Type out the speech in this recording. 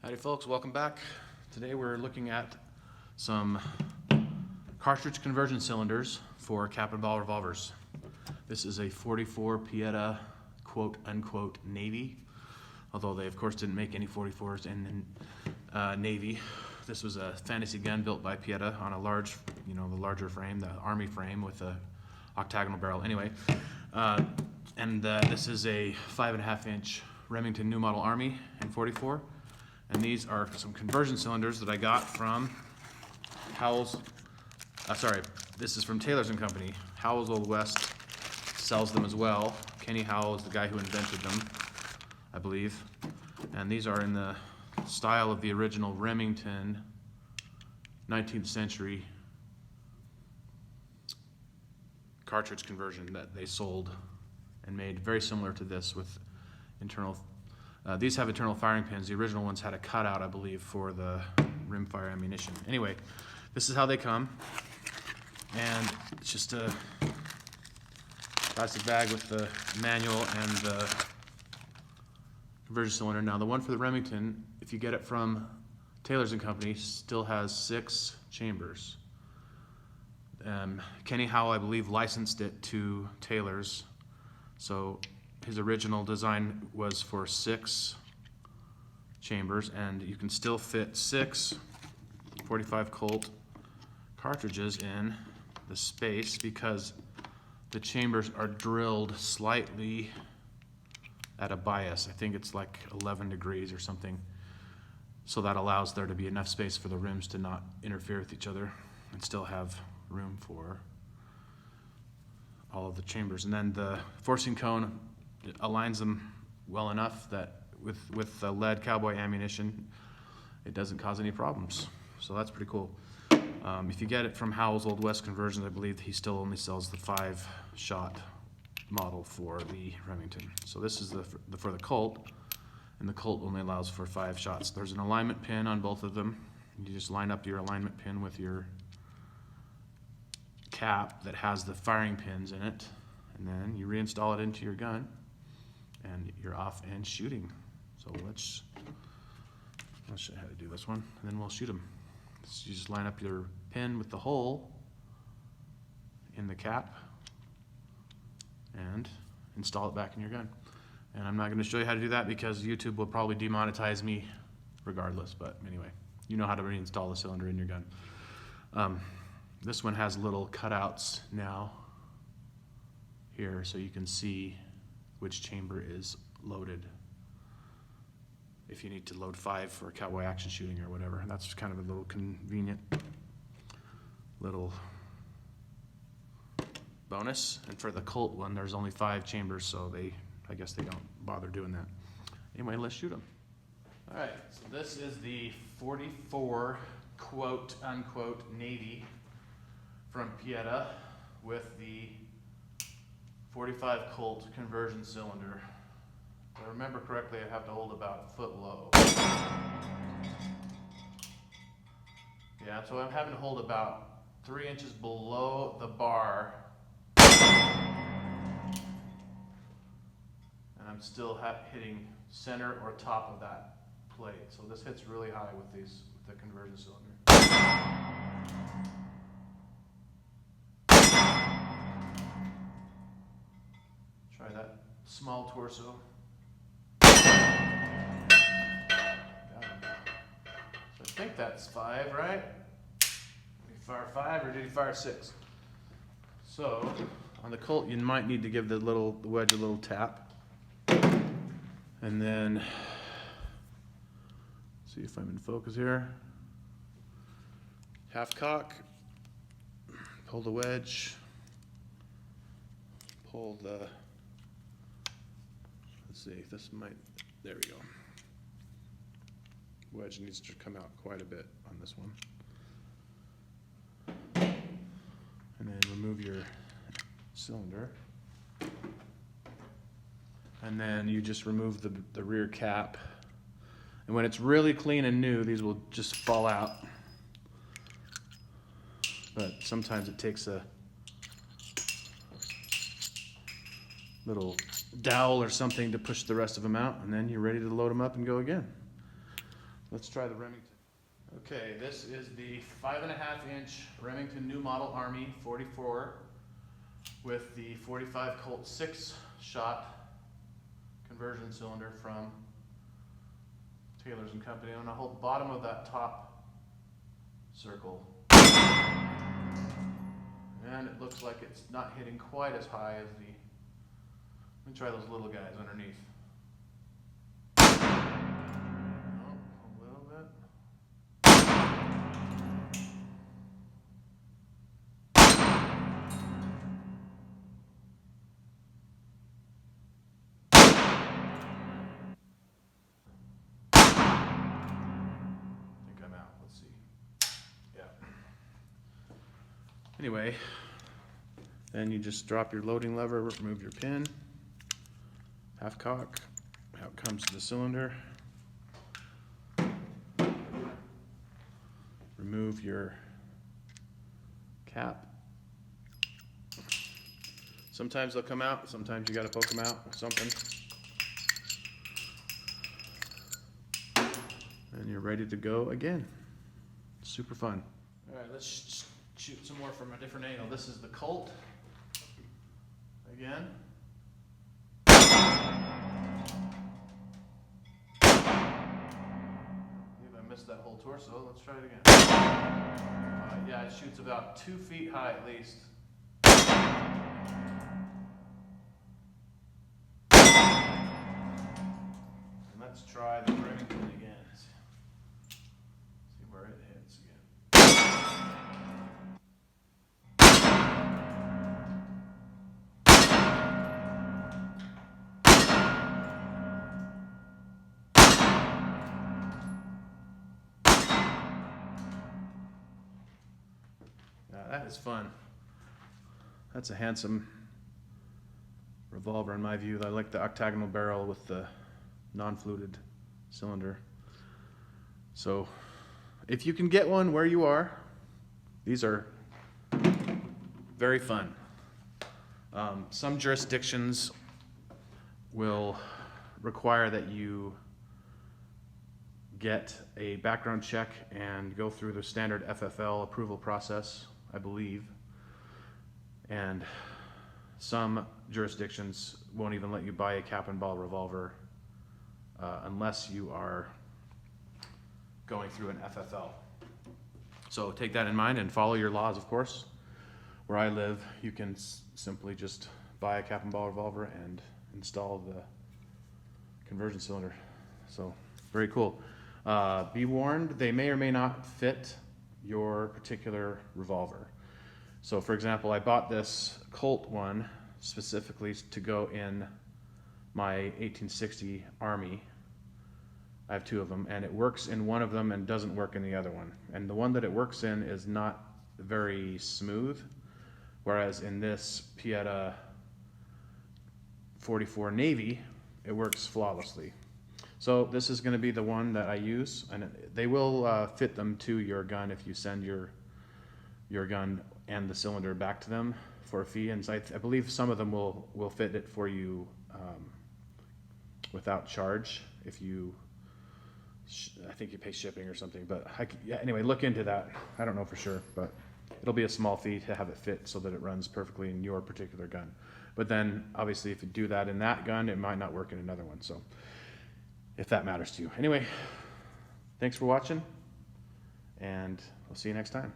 Howdy folks, welcome back. Today we're looking at some cartridge conversion cylinders for cap and ball revolvers. This is a 44 Pietta quote unquote Navy, although they of course didn't make any 44s in Navy. This was a fantasy gun built by Pietta on a large, the larger frame, the Army frame with a octagonal barrel. Anyway, this is a 5.5 inch Remington New Model Army in 44. And these are some conversion cylinders that I got from Howell's. This is from Taylor's and Company. Howell's Old West sells them as well. Kenny Howell is the guy who invented them, I believe. And these are in the style of the original Remington 19th century cartridge conversion that they sold and made, very similar to this with internal. These have internal firing pins. The original ones had a cutout, I believe, for the rimfire ammunition. Anyway, this is how they come. And it's just a plastic bag with the manual and the conversion cylinder. Now, the one for the Remington, if you get it from Taylor's and Company, still has 6 chambers. Kenny Howell, I believe, licensed it to Taylor's. So his original design was for 6 chambers, and you can still fit 6 45 Colt cartridges in the space because the chambers are drilled slightly at a bias. I think it's like 11 degrees or something. So that allows there to be enough space for the rims to not interfere with each other and still have room for all of the chambers. And then the forcing cone, it aligns them well enough that with the lead cowboy ammunition, it doesn't cause any problems. So that's pretty cool. If you get it from Howell's Old West Conversions, I believe he still only sells the 5-shot model for the Remington. So this is for the Colt, and the Colt only allows for 5 shots. There's an alignment pin on both of them. You just line up your alignment pin with your cap that has the firing pins in it, and then you reinstall it into your gun and you're off and shooting. So I'll show you how to do this one, and then we'll shoot them. So you just line up your pin with the hole in the cap and install it back in your gun. And I'm not going to show you how to do that because YouTube will probably demonetize me regardless, but anyway, you know how to reinstall the cylinder in your gun. This one has little cutouts now here so you can see which chamber is loaded if you need to load 5 for cowboy action shooting or whatever. And that's kind of a little convenient little bonus. And for the Colt one, there's only 5 chambers, so I guess they don't bother doing that. Anyway, let's shoot them. All right, so this is the 44 quote unquote Navy from Pietta with the 45 Colt conversion cylinder. If I remember correctly, I have to hold about a foot low. Yeah, so I'm having to hold about 3 inches below the bar. And I'm still hitting center or top of that plate. So this hits really high with the conversion cylinder. Try that small torso. Got him. So I think that's 5, right? Did he fire 5 or did he fire 6? So on the Colt, you might need to give the wedge a little tap. And then, see if I'm in focus here. Half cock, pull the wedge, pull the, let's see, there we go. Wedge needs to come out quite a bit on this one. And then remove your cylinder. And then you just remove the rear cap. And when it's really clean and new, these will just fall out. But sometimes it takes a little dowel or something to push the rest of them out, and then you're ready to load them up and go again. Let's try the Remington. Okay, this is the 5.5-inch Remington New Model Army 44 with the 45 Colt 6-shot conversion cylinder from Taylor's & Company. I'm going to hold the bottom of that top circle. And it looks like it's not hitting quite as high as the... Let me try those little guys underneath. Oh, a little bit. Let's see. Yeah. Anyway, then you just drop your loading lever, remove your pin, half cock, out comes the cylinder. Remove your cap. Sometimes they'll come out, sometimes you gotta poke them out with something. And you're ready to go again. Super fun. All right, let's shoot some more from a different angle. This is the Colt. Again. I believe I missed that whole torso. Let's try it again. Yeah, it shoots about 2 feet high at least. And let's try the Remington again. See where it hits again. Now that is fun. That's a handsome revolver in my view. I like the octagonal barrel with the non-fluted cylinder. So if you can get one where you are, these are very fun. Some jurisdictions will require that you get a background check and go through the standard FFL approval process, I believe. And some jurisdictions won't even let you buy a cap and ball revolver unless you are going through an FFL. So take that in mind and follow your laws, of course. Where I live, you can simply just buy a cap and ball revolver and install the conversion cylinder. So very cool. Be warned, they may or may not fit your particular revolver. So for example, I bought this Colt one specifically to go in my 1860 Army. I have 2 of them, and it works in one of them and doesn't work in the other one. And the one that it works in is not very smooth, whereas in this Pietta 44 Navy, it works flawlessly. So this is going to be the one that I use, and they will fit them to your gun if you send your gun and the cylinder back to them for a fee. And I believe some of them will fit it for you without charge if you. I think you pay shipping or something, but yeah, anyway, look into that. I don't know for sure, but it'll be a small fee to have it fit so that it runs perfectly in your particular gun. But then, obviously, if you do that in that gun, it might not work in another one. So, if that matters to you. Anyway, thanks for watching, and I'll see you next time.